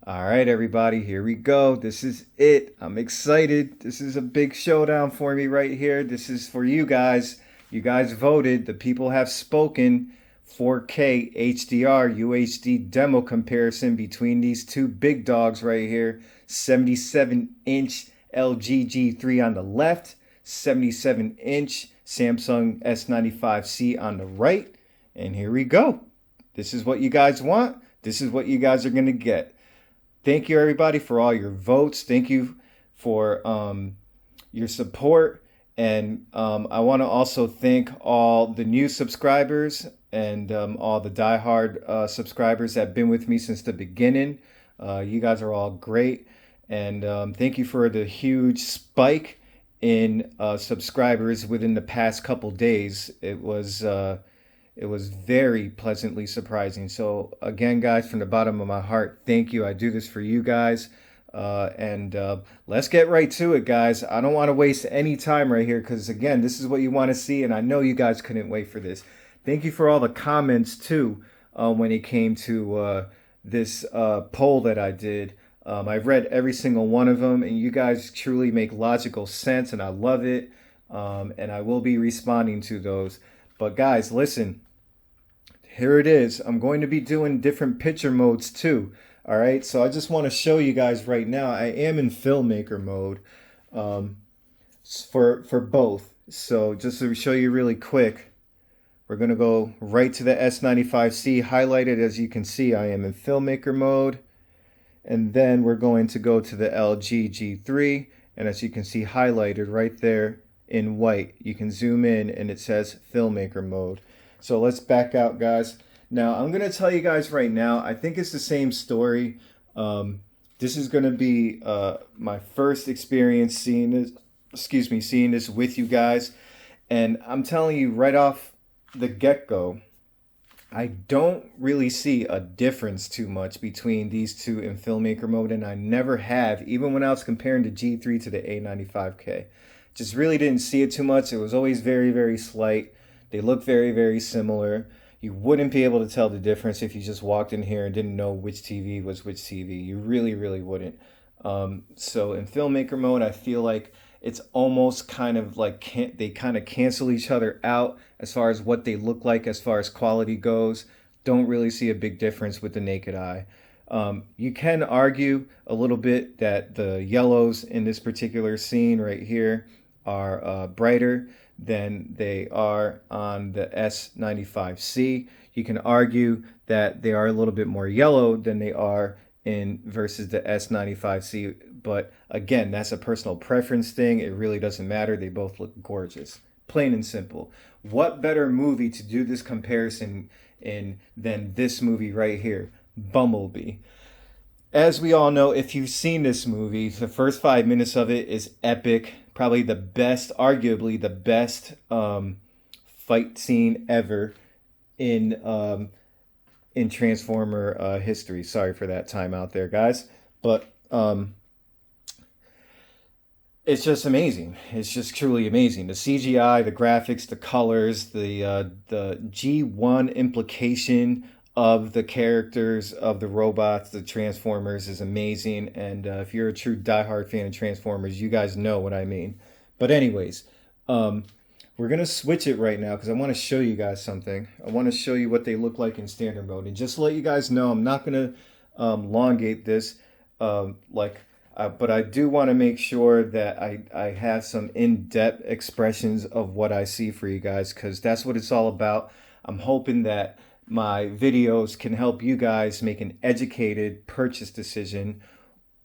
All right, everybody, here we go. This is it. I'm excited. This is a big showdown for me right here. This is for you guys. You guys voted. The people have spoken. 4K HDR UHD demo comparison between these two big dogs right here. 77-inch LG G3 on the left, 77-inch Samsung S95C on the right. And here we go. This is what you guys want. This is what you guys are going to get. Thank you, everybody, for all your votes. Thank you for your support. And I want to also thank all the new subscribers and all the diehard subscribers that have been with me since the beginning. You guys are all great. And thank you for the huge spike in subscribers within the past couple days. It was very pleasantly surprising. So again, guys, from the bottom of my heart, thank you. I do this for you guys. And let's get right to it, guys. I don't want to waste any time right here because, again, this is what you want to see. And I know you guys couldn't wait for this. Thank you for all the comments, too, when it came to this poll that I did. I've read every single one of them, and you guys truly make logical sense, and I love it. And I will be responding to those. But, guys, listen. Here it is. I'm going to be doing different picture modes too. All right. So I just want to show you guys right now. I am in filmmaker mode for both. So just to show you really quick, we're going to go right to the S95C highlighted. As you can see, I am in filmmaker mode. And then we're going to go to the LG G3. And as you can see highlighted right there in white, you can zoom in and it says filmmaker mode. So let's back out, guys. Now, I'm going to tell you guys right now, I think it's the same story. This is going to be my first experience seeing this with you guys. And I'm telling you right off the get-go, I don't really see a difference too much between these two in filmmaker mode, and I never have, even when I was comparing the G3 to the A95K. Just really didn't see it too much. It was always very, very slight. They look very, very similar. You wouldn't be able to tell the difference if you just walked in here and didn't know which TV was which TV. You really, really wouldn't. So in filmmaker mode, I feel like it's almost kind of like they kind of cancel each other out as far as what they look like, as far as quality goes. Don't really see a big difference with the naked eye. You can argue a little bit that the yellows in this particular scene right here are brighter than they are on the S95C. You can argue that they are a little bit more yellow than they are in versus the S95C. But again, that's a personal preference thing. It really doesn't matter. They both look gorgeous. Plain and simple. What better movie to do this comparison in than this movie right here, Bumblebee? As we all know, if you've seen this movie, the first 5 minutes of it is epic. Probably the best, arguably the best fight scene ever in Transformer history. Sorry for that time out there, guys. But it's just amazing. It's just truly amazing. The CGI, the graphics, the colors, the G1 implication of the characters of the robots, the Transformers, is amazing. And if you're a true diehard fan of Transformers, you guys know what I mean. But anyways, we're going to switch it right now because I want to show you guys something. I want to show you what they look like in standard mode. And just to let you guys know, I'm not going to elongate this but I do want to make sure that I have some in-depth expressions of what I see for you guys because that's what it's all about. I'm hoping that my videos can help you guys make an educated purchase decision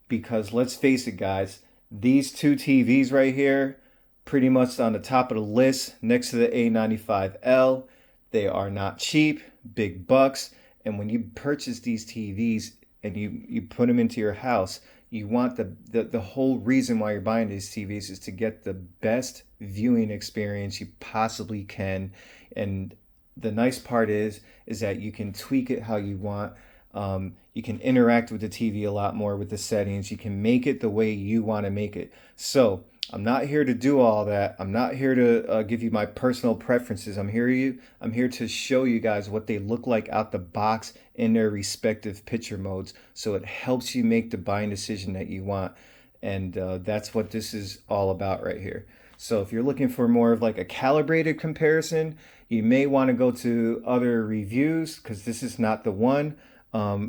because let's face it, guys, these two TVs right here, pretty much on the top of the list next to the A95L. They are not cheap, big bucks. And when you purchase these TVs and you put them into your house, you want the whole reason why you're buying these TVs is to get the best viewing experience you possibly can. And the nice part is that you can tweak it how you want. You can interact with the TV a lot more with the settings. You can make it the way you want to make it. So I'm not here to do all that. I'm not here to give you my personal preferences. I'm here to show you guys what they look like out the box in their respective picture modes, so it helps you make the buying decision that you want. And that's what this is all about right here. So if you're looking for more of like a calibrated comparison, you may want to go to other reviews because this is not the one.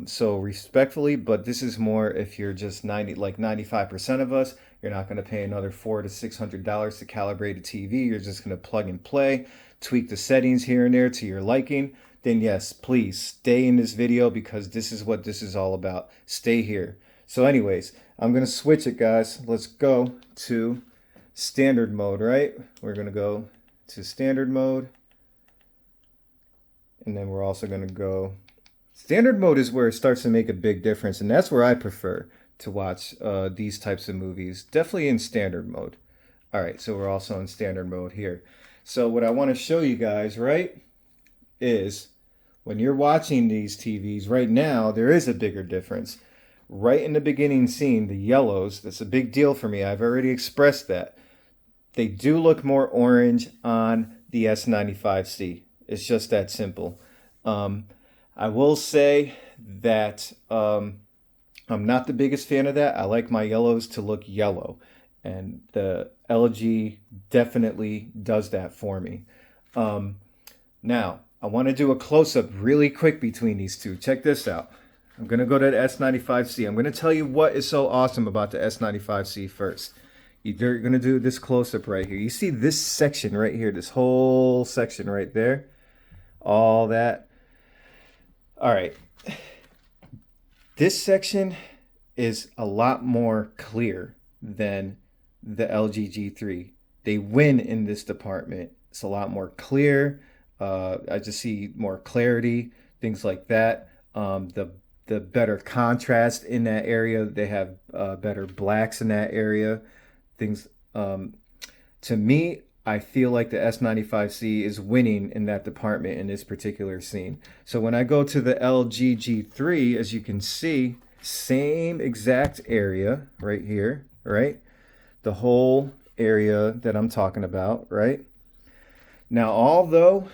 So respectfully, but this is more if you're just 95% of us, you're not going to pay another $400 to $600 to calibrate a TV. You're just going to plug and play, tweak the settings here and there to your liking. Then yes, please stay in this video because this is what this is all about. Stay here. So anyways, I'm going to switch it, guys. Let's go to standard mode, right? We're going to go to standard mode. And then we're also going to go... Standard mode is where it starts to make a big difference, and that's where I prefer to watch these types of movies. Definitely in standard mode. All right, so we're also in standard mode here. So what I want to show you guys, right, is when you're watching these TVs right now, there is a bigger difference. Right in the beginning scene, the yellows, that's a big deal for me. I've already expressed that. They do look more orange on the S95C. It's just that simple. I will say that I'm not the biggest fan of that. I like my yellows to look yellow, and the LG definitely does that for me. Now, I want to do a close-up really quick between these two. Check this out. I'm going to go to the S95C. I'm going to tell you what is so awesome about the S95C first. You're going to do this close-up right here. You see this section right here, this whole section right there, all that. All right, this section is a lot more clear than the LG G3. They win in this department. It's a lot more clear. I just see more clarity, things like that. The better contrast in that area. They have better blacks in that area. Things to me, I feel like the S95C is winning in that department in this particular scene. So when I go to the LG G3, as you can see, same exact area right here, right? The whole area that I'm talking about, right? Now, although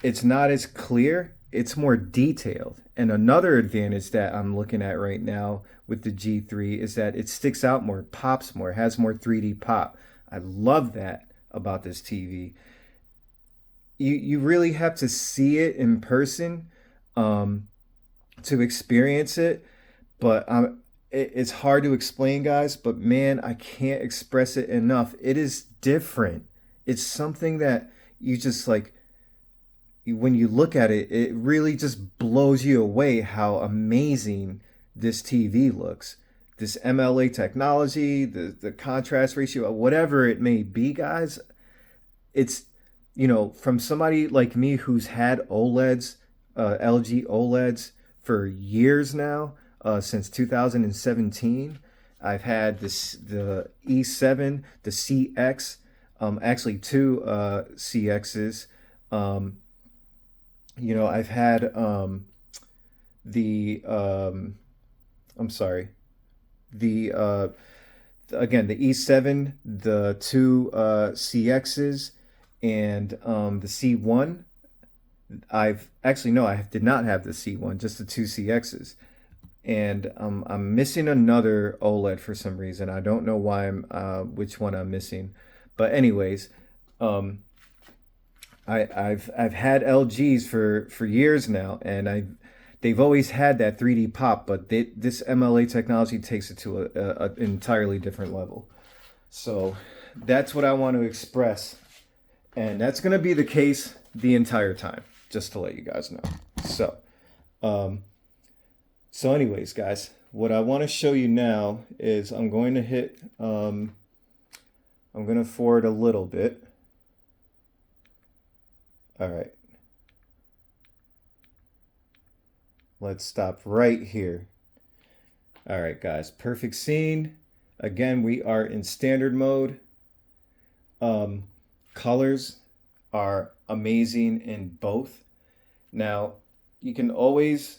it's not as clear, it's more detailed. And another advantage that I'm looking at right now with the G3 is that it sticks out more, pops more, has more 3D pop. I love that about this TV. You really have to see it in person to experience it, but it's hard to explain, guys, but man, I can't express it enough. It is different. It's something that you just like, when you look at it, it really just blows you away how amazing this TV looks. This MLA technology, the contrast ratio, whatever it may be, guys, it's, you know, from somebody like me who's had OLEDs, LG OLEDs for years now, since 2017. I've had the E7, the CX, actually two CXs. You know, I've had again, the E7, the two CXs, and the C1. I did not have the C1, just the two CXs. And I'm missing another OLED for some reason. I don't know why which one I'm missing. But anyways, I've had LGs for years now, and they've always had that 3D pop, but this MLA technology takes it to an entirely different level. So that's what I want to express, and that's going to be the case the entire time, just to let you guys know. So anyways, guys, what I want to show you now is I'm going to hit, I'm going to forward a little bit. All right. Let's stop right here. All right, guys, perfect scene. Again, we are in standard mode. Colors are amazing in both. Now, you can always,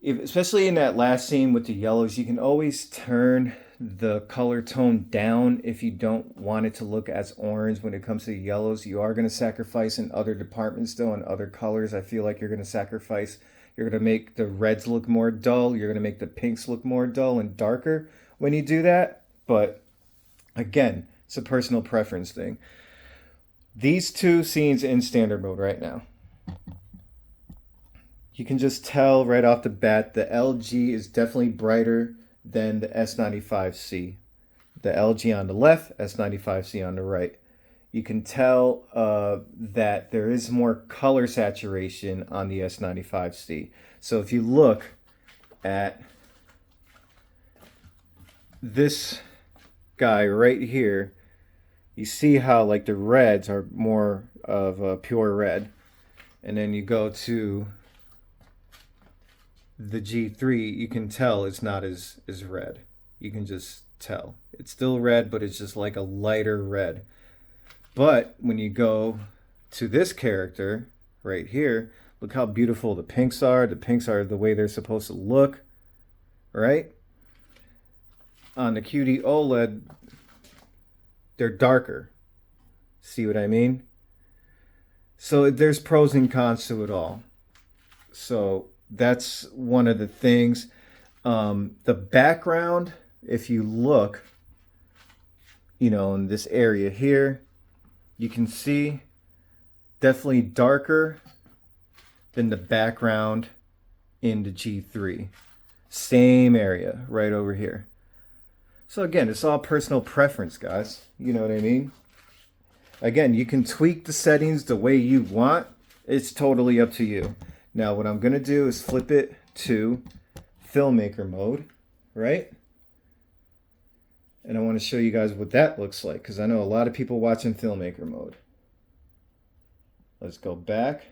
especially in that last scene with the yellows, you can always turn the color tone down if you don't want it to look as orange when it comes to yellows. You are going to sacrifice in other departments though, and other colors. I feel like you're going to sacrifice. You're going to make the reds look more dull. You're going to make the pinks look more dull and darker when you do that. But again, it's a personal preference thing. These two scenes in standard mode right now. You can just tell right off the bat the LG is definitely brighter than the S95C. The LG on the left, S95C on the right. You can tell that there is more color saturation on the S95C. So if you look at this guy right here, you see how like the reds are more of a pure red. And then you go to the G3, you can tell it's not as red. You can just tell. It's still red, but it's just like a lighter red. But when you go to this character right here, look how beautiful the pinks are. The pinks are the way they're supposed to look, right? On the QD OLED, they're darker. See what I mean? So there's pros and cons to it all. So that's one of the things. The background, if you look, you know, in this area here, you can see definitely darker than the background in the G3. Same area right over here. So again, it's all personal preference, guys. You know what I mean? Again, you can tweak the settings the way you want. It's totally up to you. Now, what I'm going to do is flip it to Filmmaker Mode, right? And I want to show you guys what that looks like, because I know a lot of people watching Filmmaker Mode. Let's go back.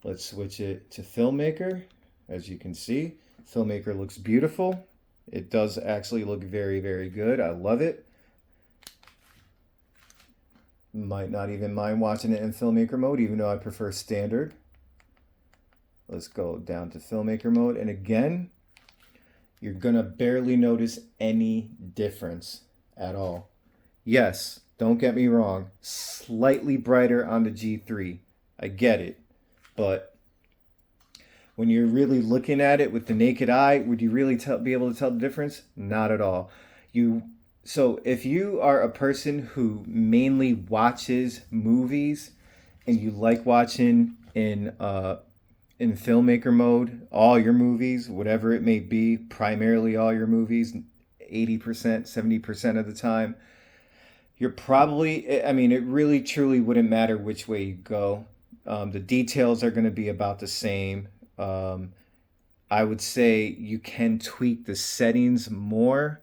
Let's switch it to Filmmaker. As you can see, Filmmaker looks beautiful. It does actually look very, very good. I love it. Might not even mind watching it in Filmmaker Mode, even though I prefer standard. Let's go down to Filmmaker Mode. And again, you're going to barely notice any difference at all. Yes, don't get me wrong. Slightly brighter on the G3. I get it. But when you're really looking at it with the naked eye, would you really be able to tell the difference? Not at all. So if you are a person who mainly watches movies and you like watching in Filmmaker Mode, all your movies, whatever it may be, primarily all your movies, 80%, 70% of the time, you're probably, I mean, it really truly wouldn't matter which way you go. The details are going to be about the same. I would say you can tweak the settings more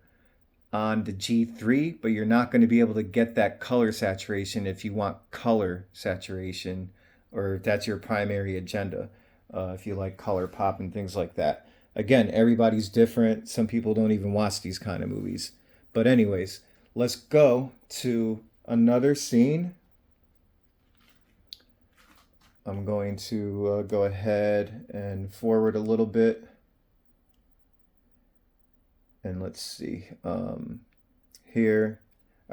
on the G3, but you're not going to be able to get that color saturation if you want color saturation, or if that's your primary agenda. If you like color pop and things like that. Again, everybody's different. Some people don't even watch these kind of movies. But anyways, let's go to another scene. I'm going to go ahead and forward a little bit. And let's see here.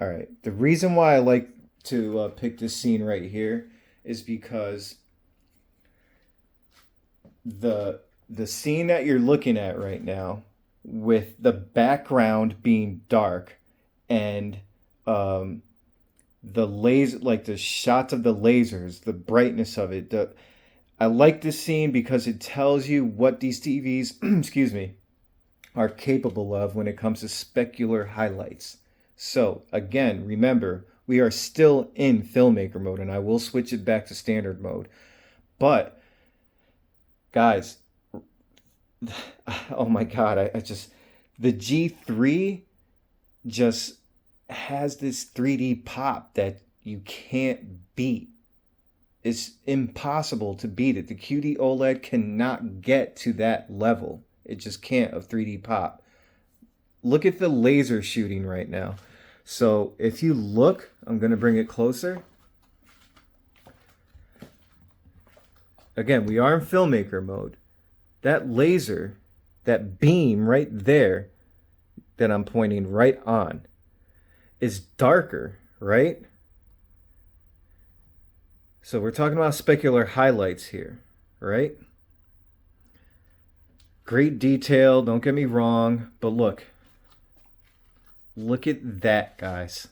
All right. The reason why I like to pick this scene right here is because the scene that you're looking at right now, with the background being dark and the laser, like the shots of the lasers, the brightness of it, I like this scene because it tells you what these TVs excuse me, are capable of when it comes to specular highlights. So again, remember, we are still in Filmmaker Mode, and I will switch it back to standard mode. But guys, oh my God, I just, the G3 just has this 3D pop that you can't beat. It's impossible to beat it. The QD OLED cannot get to that level. It just can't, of 3D pop. Look at the laser shooting right now. So if you look, I'm going to bring it closer. Again, we are in Filmmaker Mode. That laser, that beam right there, that I'm pointing right on is darker, right? So we're talking about specular highlights here, right? Great detail, don't get me wrong, but look at that, guys.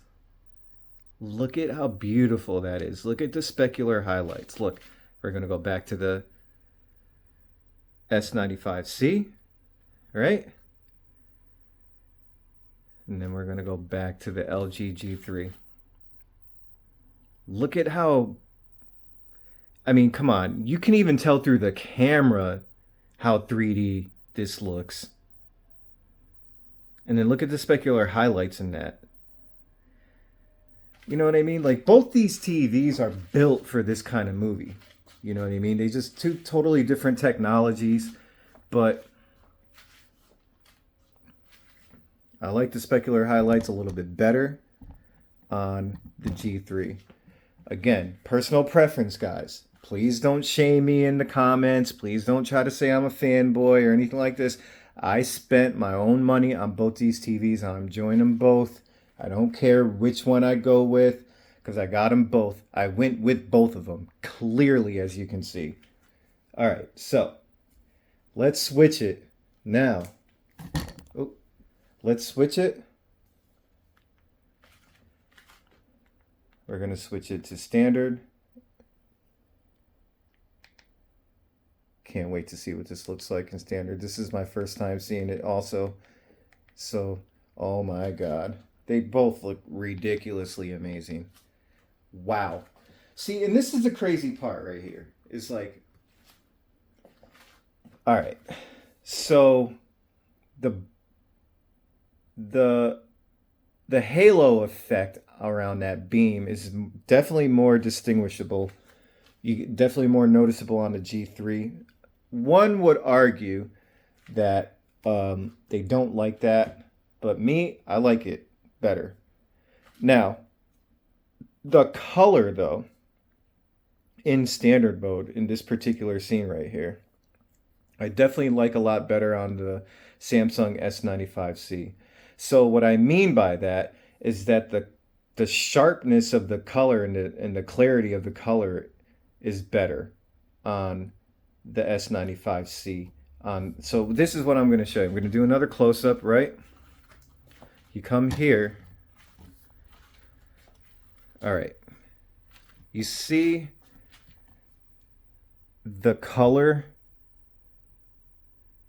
Look at how beautiful that is. Look at the specular highlights. Look, we're going to go back to the S95C, right? And then we're going to go back to the LG G3. Look at how, I mean, come on. You can even tell through the camera how 3D this looks. And then look at the specular highlights in that. You know what I mean? Like, both these TVs are built for this kind of movie. You know what I mean? They just two totally different technologies, but I like the specular highlights a little bit better on the G3. Again, personal preference, guys. Please don't shame me in the comments. Please don't try to say I'm a fanboy or anything like this. I spent my own money on both these TVs. I'm enjoying them both. I don't care which one I go with because I got them both. I went with both of them, clearly, as you can see. All right, so let's switch it now. Oh, let's switch it. We're going to switch it to standard. Can't wait to see what this looks like in standard. This is my first time seeing it also. So, oh my God. They both look ridiculously amazing. Wow. See, and this is the crazy part right here. It's like, all right. So the halo effect around that beam is definitely more distinguishable. Definitely more noticeable on the G3. One would argue that they don't like that, but me, I like it better. Now, the color though, in standard mode, in this particular scene right here, I definitely like a lot better on the Samsung S95C. So what I mean by that is that the sharpness of the color and the clarity of the color is better on the S95C. So this is what I'm going to show you. I'm going to do another close-up, right? You come here. All right. You see the color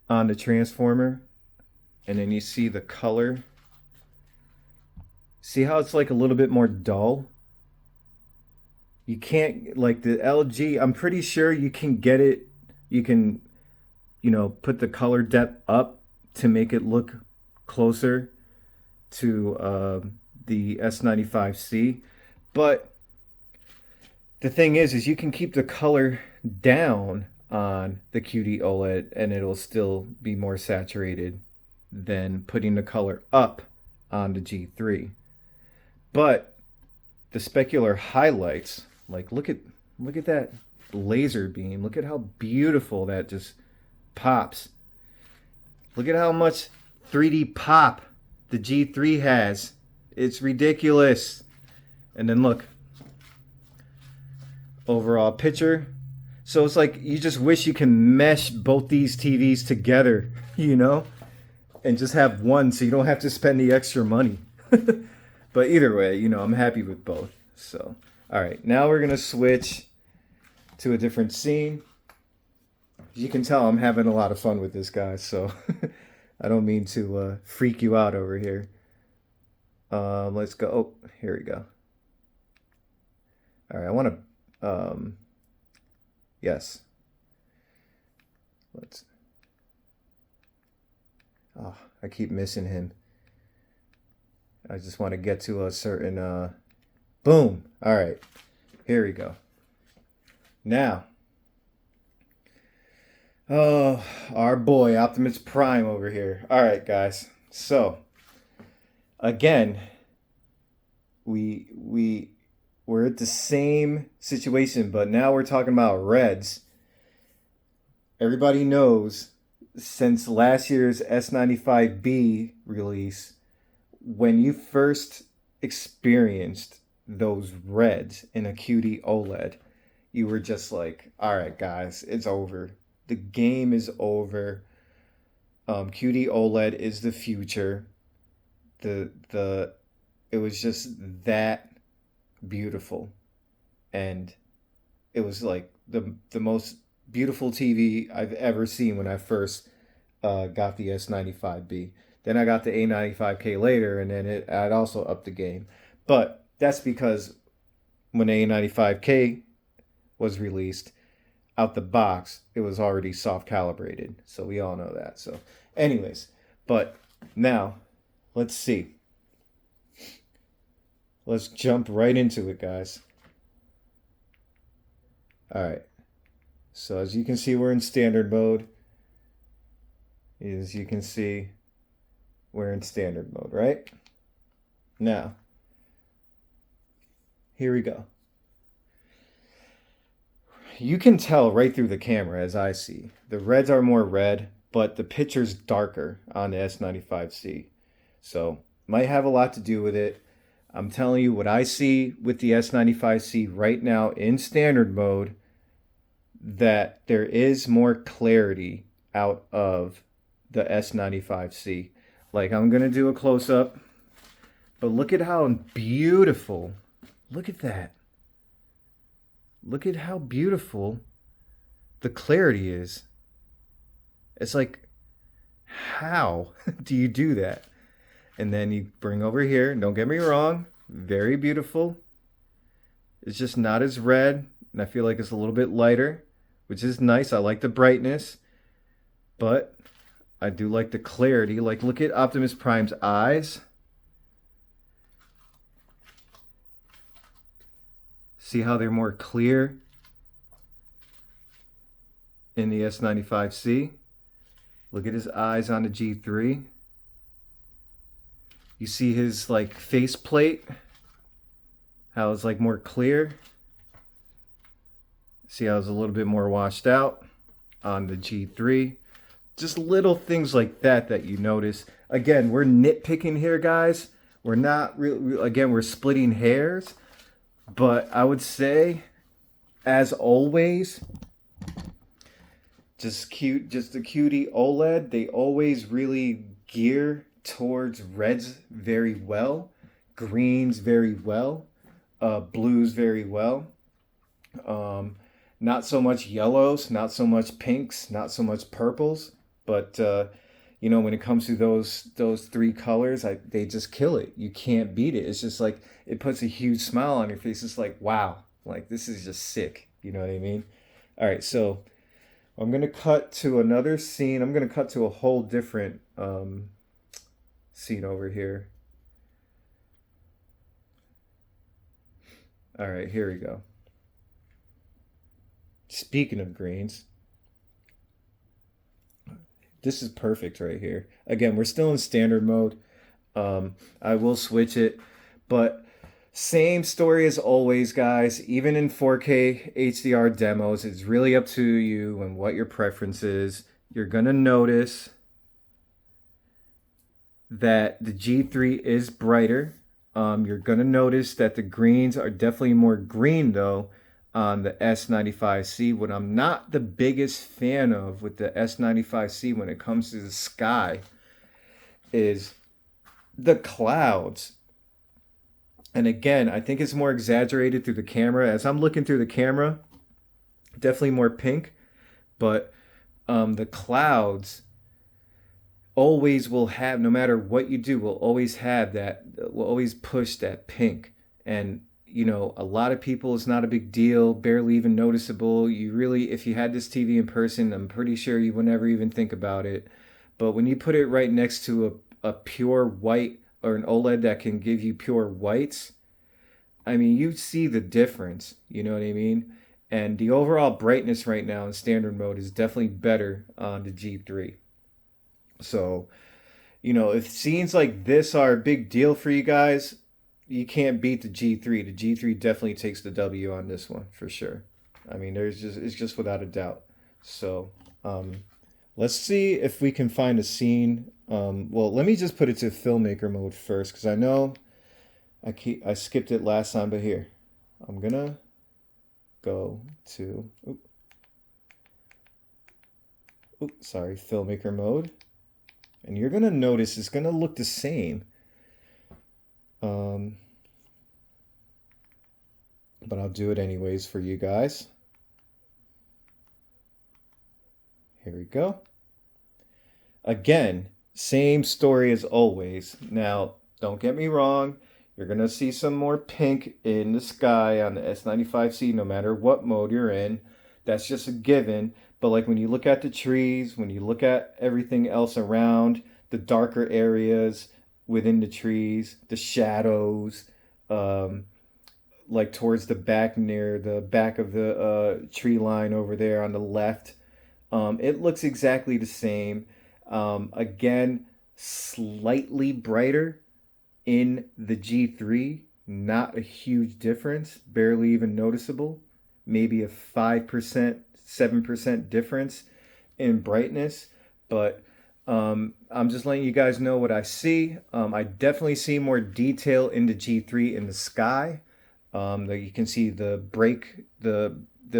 on the transformer, and then you see the color. See how it's like a little bit more dull? You can't, like the LG, I'm pretty sure you can get it, you can, you know, put the color depth up to make it look closer to the S95C. But the thing is you can keep the color down on the QD OLED and it'll still be more saturated than putting the color up on the G3. But the specular highlights, like look at that laser beam. Look at how beautiful that just pops. Look at how much 3D pop the G3 has. It's ridiculous. And then look, overall picture. So it's like you just wish you can mesh both these TVs together, you know, and just have one so you don't have to spend the extra money. But either way, you know, I'm happy with both. So, all right, now we're going to switch to a different scene. As you can tell, I'm having a lot of fun with this, guys. So I don't mean to freak you out over here. Let's go. Oh, here we go. All right, I want to, yes. Oh, I keep missing him. I just want to get to a certain, boom. All right, here we go. Now, oh, our boy Optimus Prime over here. All right, guys. So, again, we're at the same situation, but now we're talking about reds. Everybody knows since last year's S95B release, when you first experienced those reds in a QD OLED, you were just like, all right, guys, it's over. The game is over. QD OLED is the future. The it was just that beautiful, and it was like the most beautiful TV I've ever seen when I first got the S95B. Then I got the A95K later, and then I'd also upped the game. But that's because when the A95K was released out the box, it was already soft calibrated. So we all know that. So, anyways, but now let's see. Let's jump right into it, guys. All right. So as you can see, we're in standard mode. As you can see, we're in standard mode, right? Now, here we go. You can tell right through the camera, as I see. The reds are more red, but the picture's darker on the S95C. So, might have a lot to do with it. I'm telling you what I see with the S95C right now in standard mode, that there is more clarity out of the S95C. Like, I'm going to do a close-up, but look at how beautiful. Look at that. Look at how beautiful the clarity is. It's like, how do you do that? And then you bring over here, don't get me wrong, very beautiful. It's just not as red, and I feel like it's a little bit lighter, which is nice. I like the brightness, but I do like the clarity. Like, look at Optimus Prime's eyes. See how they're more clear in the S95C? Look at his eyes on the G3. You see his like face plate, how it's like more clear. See how it's a little bit more washed out on the G3. Just little things like that that you notice. Again, we're nitpicking here, guys. We're not really, again, we're splitting hairs. But I would say, as always, just the QD OLED, they always really gear towards reds very well, greens very well, blues very well. Not so much yellows, not so much pinks, not so much purples, but you know, when it comes to those three colors, they just kill it. You can't beat it. It's just like, it puts a huge smile on your face. It's like, wow, like this is just sick. You know what I mean? All right, so I'm gonna cut to another scene. I'm gonna cut to a whole different scene over here. All right, here we go. Speaking of greens, this is perfect right here. Again, we're still in standard mode. I will switch it, but same story as always, guys. Even in 4K HDR demos, it's really up to you and what your preference is. You're gonna notice that the G3 is brighter. You're gonna notice that the greens are definitely more green though on the S95C. What I'm not the biggest fan of with the S95C when it comes to the sky is the clouds. And again, I think it's more exaggerated through the camera. As I'm looking through the camera, definitely more pink, but the clouds always will have, no matter what you do, will always have that, will always push that pink. And you know, a lot of people, it's not a big deal, barely even noticeable. You really, if you had this TV in person, I'm pretty sure you would never even think about it. But when you put it right next to a pure white or an OLED that can give you pure whites, I mean, you see the difference, you know what I mean? And the overall brightness right now in standard mode is definitely better on the G3. So, you know, if scenes like this are a big deal for you guys, you can't beat the G3. The G3 definitely takes the W on this one for sure. I mean, it's just without a doubt. So, Let's see if we can find a scene. Well, let me just put it to filmmaker mode first, because I know I skipped it last time, but here. I'm gonna go to sorry, filmmaker mode. And you're gonna notice it's gonna look the same. But I'll do it anyways for you guys. Here we go. Again, same story as always. Now, don't get me wrong. You're going to see some more pink in the sky on the S95C no matter what mode you're in. That's just a given. But like when you look at the trees, when you look at everything else around, the darker areas within the trees, the shadows, like towards the back near the back of the tree line over there on the left, it looks exactly the same. Again, slightly brighter in the G3, not a huge difference, barely even noticeable. Maybe a 5%, 7% difference in brightness, but I'm just letting you guys know what I see. I definitely see more detail in the G3 in the sky. You can see the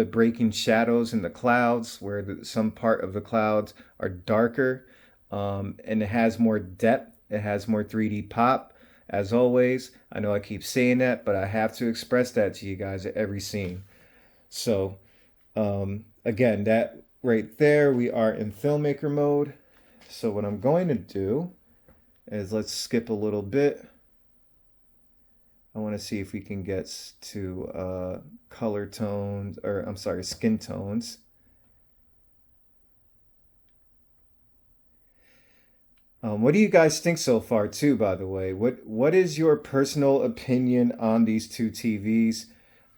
breaking shadows in the clouds, where some part of the clouds are darker, and it has more depth. It has more 3D pop. As always, I know I keep saying that, but I have to express that to you guys at every scene. So, again, that right there, we are in filmmaker mode. So what I'm going to do is let's skip a little bit. I want to see if we can get to color tones, or I'm sorry, skin tones. What do you guys think so far, too, by the way? What is your personal opinion on these two TVs?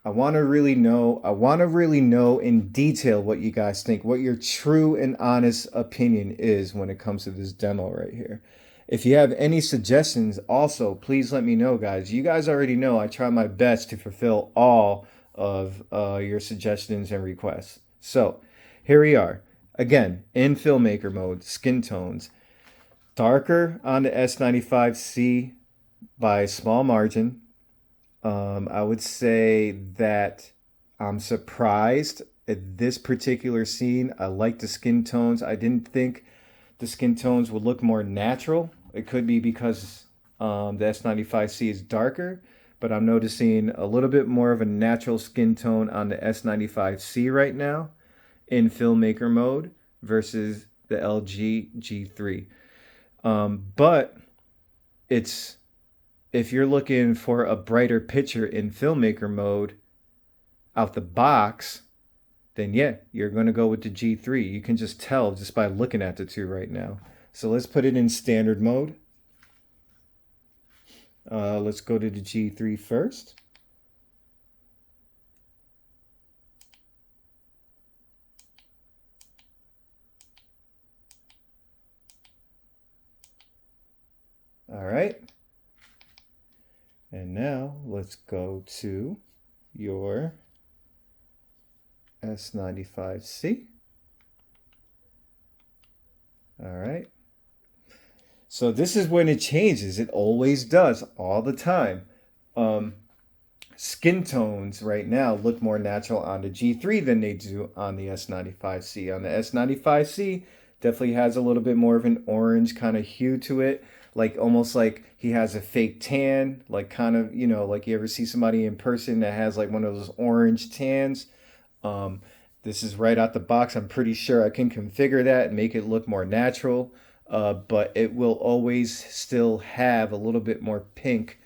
I want to really know. I want to really know in detail what you guys think, what your true and honest opinion is when it comes to this demo right here. If you have any suggestions, also, please let me know, guys. You guys already know I try my best to fulfill all of your suggestions and requests. So here we are. Again, in filmmaker mode, skin tones. Darker on the S95C by a small margin. I would say that I'm surprised at this particular scene. I like the skin tones. I didn't think the skin tones would look more natural. It could be because the S95C is darker, but I'm noticing a little bit more of a natural skin tone on the S95C right now in filmmaker mode versus the LG G3. But it's if you're looking for a brighter picture in filmmaker mode out the box, then yeah, you're going to go with the G3. You can just tell just by looking at the two right now. So let's put it in standard mode. Let's go to the G3 first. All right. And now let's go to your S95C. All right. So this is when it changes. It always does, all the time. Skin tones right now look more natural on the G3 than they do on the S95C. On the S95C, definitely has a little bit more of an orange kind of hue to it. Like almost like he has a fake tan, like kind of, you know, like you ever see somebody in person that has like one of those orange tans. This is right out the box. I'm pretty sure I can configure that and make it look more natural. But it will always still have a little bit more pink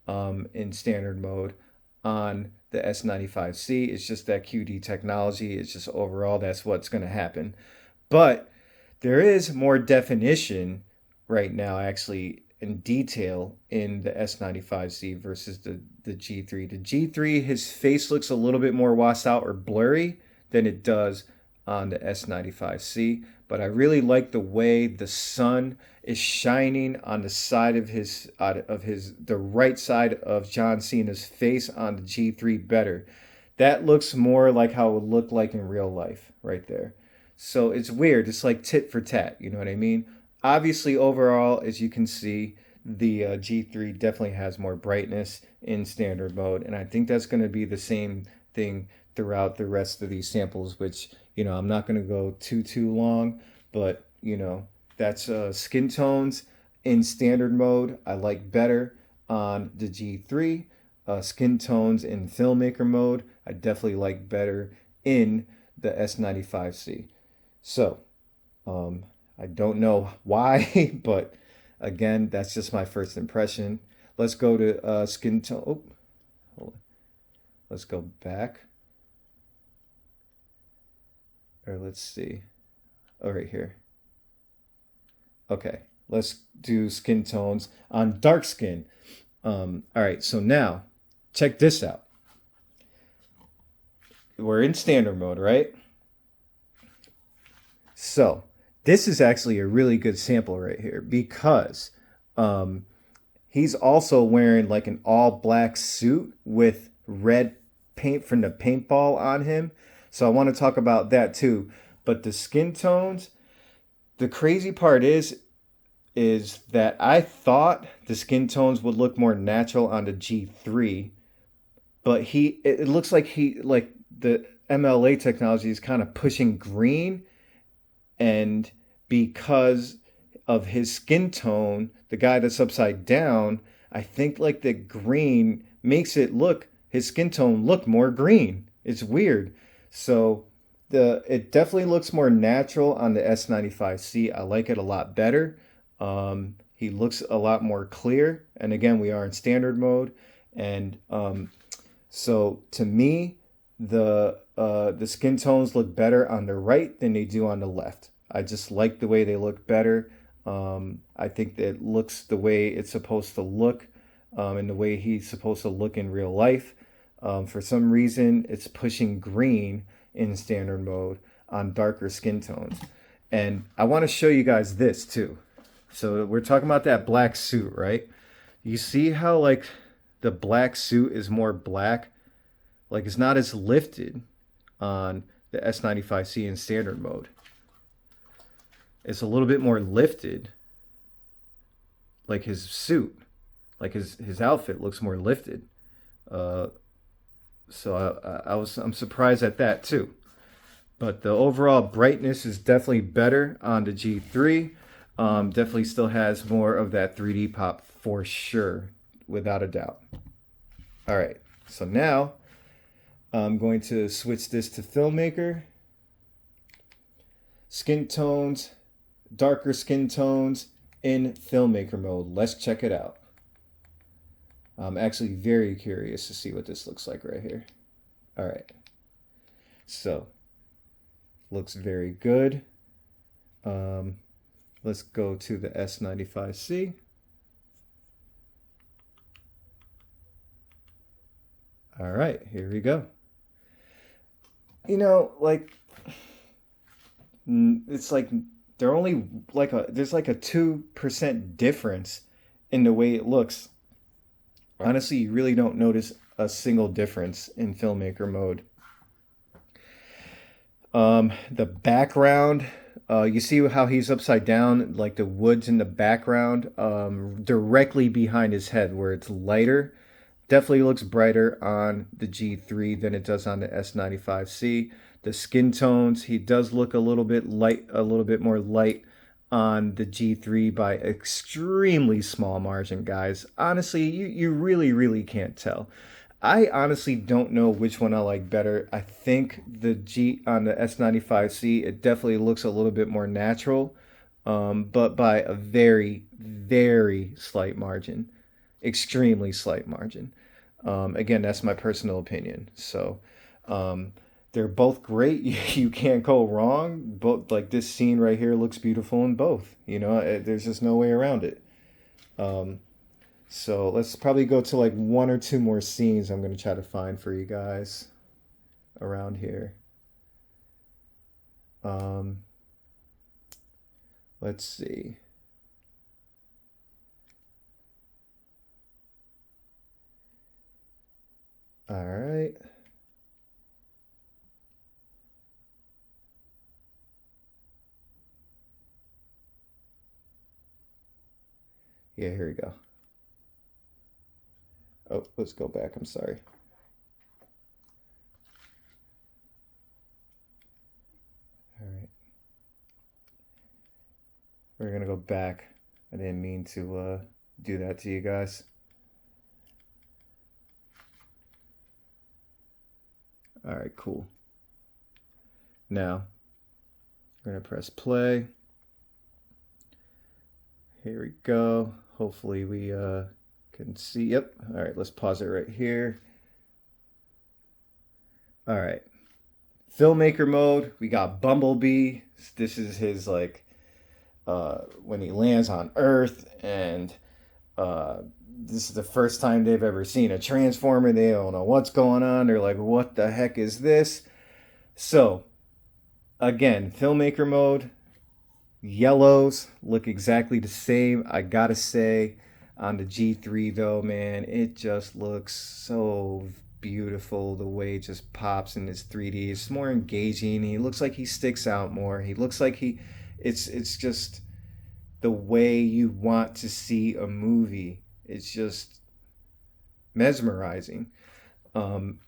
in standard mode on the S95C. It's just that QD technology. It's just overall that's what's going to happen. But there is more definition right now, actually, in detail in the S95C versus the G3. The G3, his face looks a little bit more washed out or blurry than it does on the S95C. But I really like the way the sun is shining on the side of the right side of John Cena's face on the G3 better. That looks more like how it would look like in real life right there. So it's weird. It's like tit for tat. You know what I mean? Obviously, overall, as you can see, the G3 definitely has more brightness in standard mode. And I think that's going to be the same thing throughout the rest of these samples, which, I'm not going to go too long, but, that's skin tones in standard mode. I like better on the G3. Skin tones in filmmaker mode, I definitely like better in the S95C. So, I don't know why, but again, that's just my first impression. Let's go to skin tone. Oh, hold on. Let's go back. Or let's see. Oh, right here. Okay, let's do skin tones on dark skin. All right, so now check this out. We're in standard mode, right? So this is actually a really good sample right here because he's also wearing like an all black suit with red paint from the paintball on him. So I want to talk about that too. But the skin tones, the crazy part is that I thought the skin tones would look more natural on the G3, but it looks like the MLA technology is kind of pushing green, and because of his skin tone, the guy that's upside down, I think like the green makes his skin tone look more green. It's weird. So it definitely looks more natural on the S95C. I like it a lot better. He looks a lot more clear. And again, we are in standard mode. And so to me, the skin tones look better on the right than they do on the left. I just like the way they look better. I think that it looks the way it's supposed to look, and the way he's supposed to look in real life. For some reason, it's pushing green in standard mode on darker skin tones. And I want to show you guys this too. So we're talking about that black suit, right? You see how like the black suit is more black? Like it's not as lifted on the S95C in standard mode. It's a little bit more lifted, like his suit, like his outfit looks more lifted. So I'm surprised at that too. But the overall brightness is definitely better on the G3. Definitely still has more of that 3D pop for sure, without a doubt. All right, so now I'm going to switch this to Filmmaker. Skin tones, darker skin tones in Filmmaker mode. Let's check it out. I'm actually very curious to see what this looks like right here. All right. So, looks very good. Let's go to the S95C. All right, here we go. It's like they're only there's like a 2% difference in the way it looks. Honestly, you really don't notice a single difference in Filmmaker mode. The background, you see how he's upside down, like the woods in the background, directly behind his head where it's lighter. Definitely looks brighter on the G3 than it does on the S95C. The skin tones, he does look a little bit more light on the G3 by extremely small margin, guys. Honestly, you really, really can't tell. I honestly don't know which one I like better. I think the G on the S95C, it definitely looks a little bit more natural, but by a very, very slight margin, extremely slight margin. Again, that's my personal opinion. So they're both great. You can't go wrong. Both, like this scene right here looks beautiful in both. There's just no way around it. So let's probably go to like one or two more scenes I'm going to try to find for you guys around here. Let's see. All right. Yeah, here we go. Oh, let's go back. I'm sorry. All right. We're going to go back. I didn't mean to do that to you guys. All right, cool. Now, we're going to press play. Here we go. Hopefully we can see. Yep. All right, let's pause it right here. All right. Filmmaker mode. We got Bumblebee. This is his like when he lands on Earth, and this is the first time they've ever seen a transformer. They don't know what's going on. They're like, what the heck is this? So again, filmmaker mode. Yellows look exactly the same. I gotta say, on the G3 though, man, it just looks so beautiful. The way it just pops in this 3D. It's more engaging. He looks like he sticks out more. He looks like it's just the way you want to see a movie. It's just mesmerizing. On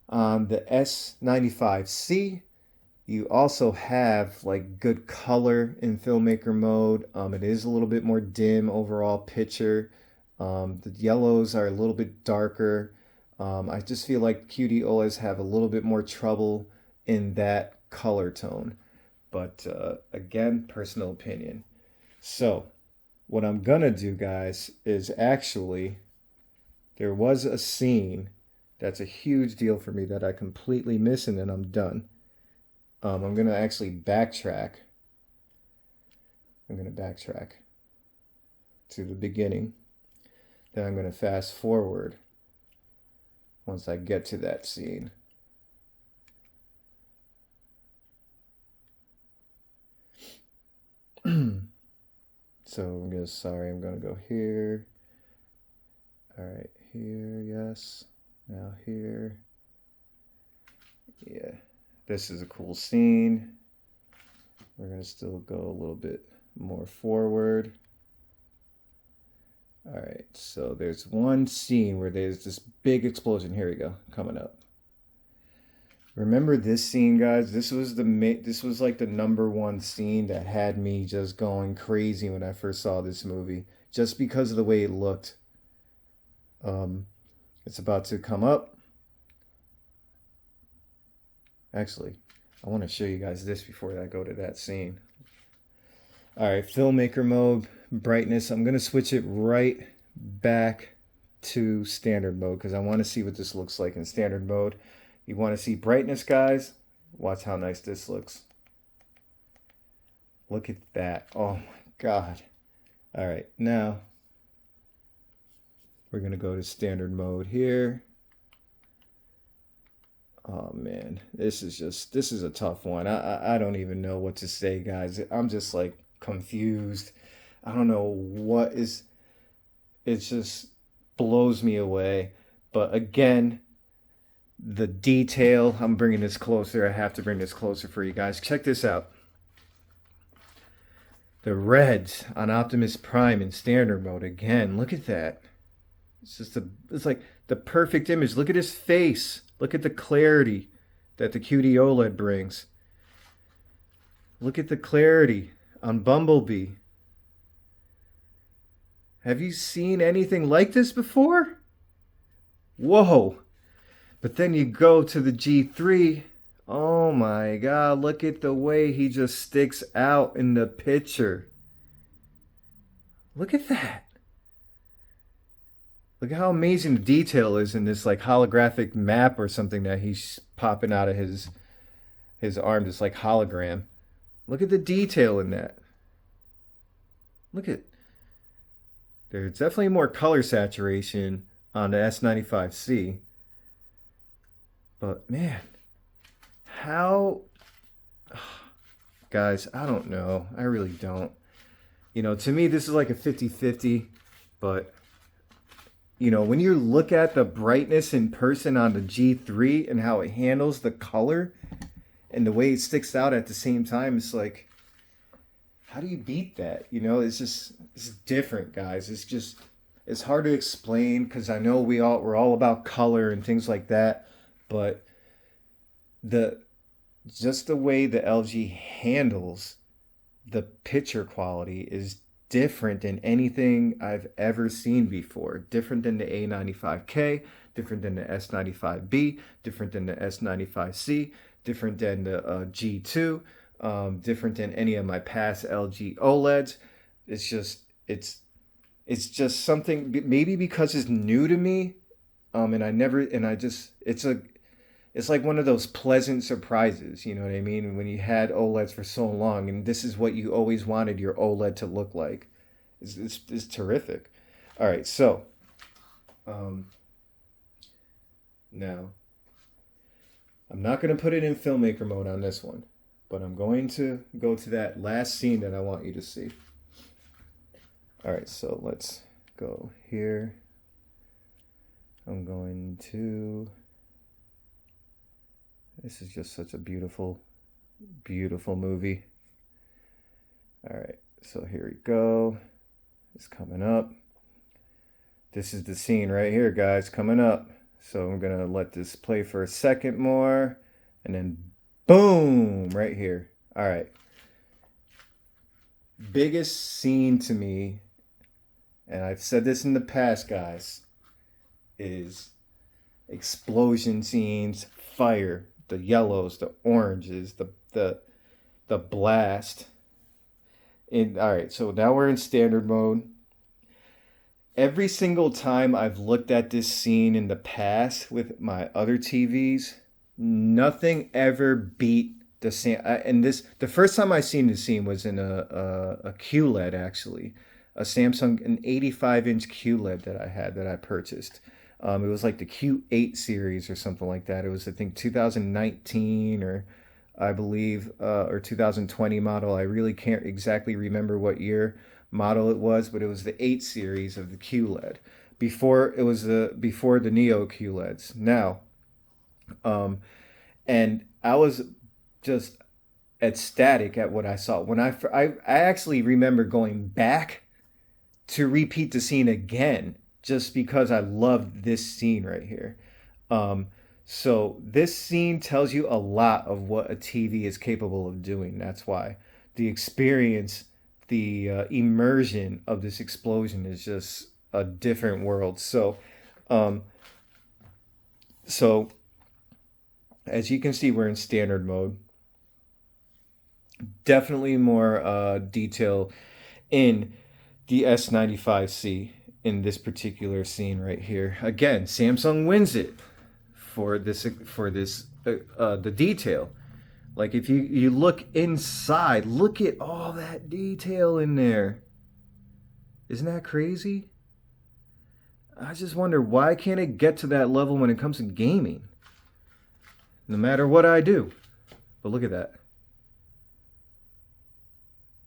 the S95C, you also have like good color in filmmaker mode. It is a little bit more dim overall picture. The yellows are a little bit darker. I just feel like QD OLEDs have a little bit more trouble in that color tone. But again, personal opinion. So what I'm gonna do, guys, is actually, there was a scene that's a huge deal for me that I completely missed, and then I'm done. I'm going to actually backtrack. I'm going to backtrack to the beginning. Then I'm going to fast forward once I get to that scene. So I'm going to go here. All right, here, yes. Now here. Yeah. This is a cool scene. We're going to still go a little bit more forward. All right, so there's one scene where there's this big explosion. Here we go, coming up. Remember this scene, guys? This was like the #1 scene that had me just going crazy when I first saw this movie, just because of the way it looked. It's about to come up. Actually, I want to show you guys this before I go to that scene. All right, filmmaker mode, brightness. I'm going to switch it right back to standard mode because I want to see what this looks like in standard mode. You want to see brightness, guys? Watch how nice this looks. Look at that. Oh my God. All right, now we're going to go to standard mode here. Oh man, this is a tough one. I don't even know what to say, guys. I'm just like confused. I don't know what is, it just blows me away. But again, the detail, I'm bringing this closer. I have to bring this closer for you guys. Check this out. The reds on Optimus Prime in standard mode. Again, look at that. It's like the perfect image. Look at his face. Look at the clarity that the QD OLED brings. Look at the clarity on Bumblebee. Have you seen anything like this before? Whoa. But then you go to the G3. Oh my God, look at the way he just sticks out in the picture. Look at that. Look at how amazing the detail is in this like holographic map or something that he's popping out of his arm, just like hologram. Look at the detail in that. Look at, there's definitely more color saturation on the S95C. But man, how, guys, I don't know. I really don't. You know, to me, this is like a 50-50, but you know, when you look at the brightness in person on the G3 and how it handles the color and the way it sticks out at the same time, it's like, how do you beat that? You know, it's different, guys. It's hard to explain because I know we're all about color and things like that, but the just the way the LG handles the picture quality is different than anything I've ever seen before. Different than the A95K, different than the S95B, different than the S95C, different than the G2, different than any of my past LG OLEDs. It's just it's just something, maybe because it's new to me, and I never and I just it's like one of those pleasant surprises, you know what I mean? When you had OLEDs for so long, and this is what you always wanted your OLED to look like. It's terrific. All right, so um, now I'm not going to put it in filmmaker mode on this one, but I'm going to go to that last scene that I want you to see. All right, so let's go here. I'm going to... This is just such a beautiful, beautiful movie. All right, so here we go. It's coming up. This is the scene right here, guys, coming up. So I'm going to let this play for a second more. And then boom, right here. All right. Biggest scene to me, and I've said this in the past, guys, is explosion scenes, fire, the yellows, the oranges, the blast. All right, so now we're in standard mode. Every single time I've looked at this scene in the past with my other TVs, nothing ever beat the scene. And the first time I seen this scene was in a QLED, actually, a Samsung, an 85-inch QLED that I purchased. It was like the Q8 series or something like that. It was, I think, 2019 or I believe, or 2020 model. I really can't exactly remember what year model it was, but it was the 8 series of the QLED. Before the Neo QLEDs. Now, and I was just ecstatic at what I saw. When I actually remember going back to repeat the scene again, just because I loved this scene right here. So this scene tells you a lot of what a TV is capable of doing. That's why the experience, the immersion of this explosion is just a different world. Um, so as you can see, we're in standard mode. Definitely more detail in the S95C in this particular scene right here. Again, Samsung wins it for the detail. Like if you look inside, look at all that detail in there. Isn't that crazy? I just wonder, why can't it get to that level when it comes to gaming? No matter what I do. But look at that.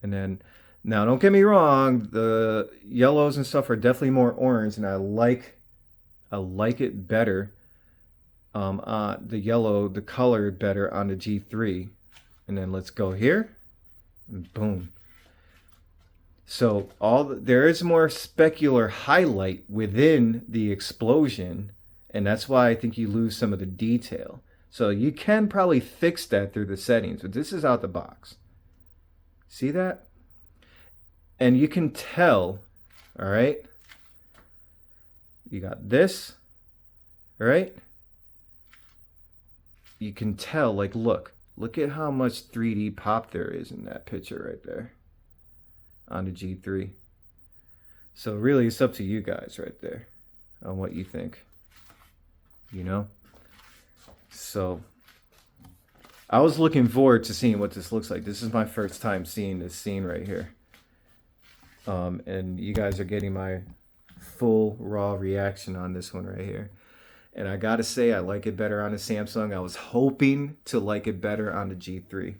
And then, now don't get me wrong, the yellows and stuff are definitely more orange, and I like it better. The yellow, the color better on the G3. And then let's go here, and boom. So there is more specular highlight within the explosion, and that's why I think you lose some of the detail. So you can probably fix that through the settings, but this is out the box. See that? And you can tell, all right? You got this, all right? You can tell, like, look at how much 3D pop there is in that picture right there on the G3. So really, it's up to you guys right there on what you think, you know? So I was looking forward to seeing what this looks like. This is my first time seeing this scene right here. And you guys are getting my full raw reaction on this one right here. And I gotta say, I like it better on the Samsung. I was hoping to like it better on the G3.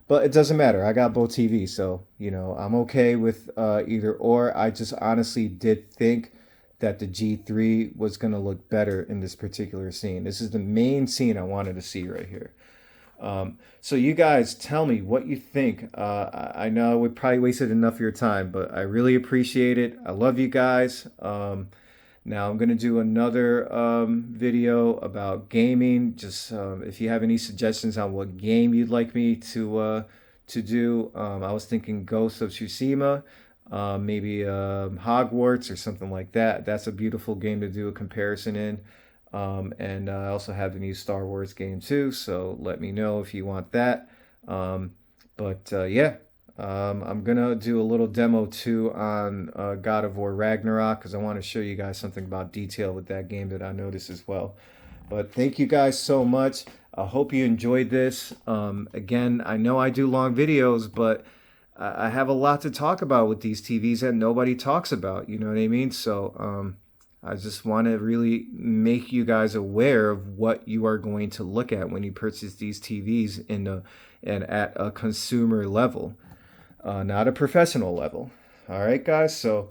But it doesn't matter. I got both TVs, so, you know, I'm okay with either or. I just honestly did think that the G3 was going to look better in this particular scene. This is the main scene I wanted to see right here. So you guys tell me what you think. I know we probably wasted enough of your time, but I really appreciate it. I love you guys. Now I'm gonna do another video about gaming. Just if you have any suggestions on what game you'd like me to do, I was thinking Ghost of Tsushima, maybe Hogwarts or something like that. That's a beautiful game to do a comparison in. And I also have the new Star Wars game too, so let me know if you want that. Um, yeah, I'm gonna do a little demo too on God of War Ragnarok because I want to show you guys something about detail with that game that I noticed as well. But thank you guys so much. I hope you enjoyed this. Again, I know I do long videos, but I have a lot to talk about with these TVs that nobody talks about. You know what I mean? So I just want to really make you guys aware of what you are going to look at when you purchase these TVs and at a consumer level, not a professional level. All right, guys. So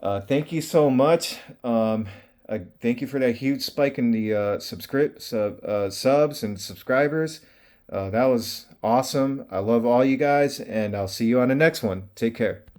thank you so much. Thank you for that huge spike in the subs and subscribers. That was awesome. I love all you guys, and I'll see you on the next one. Take care.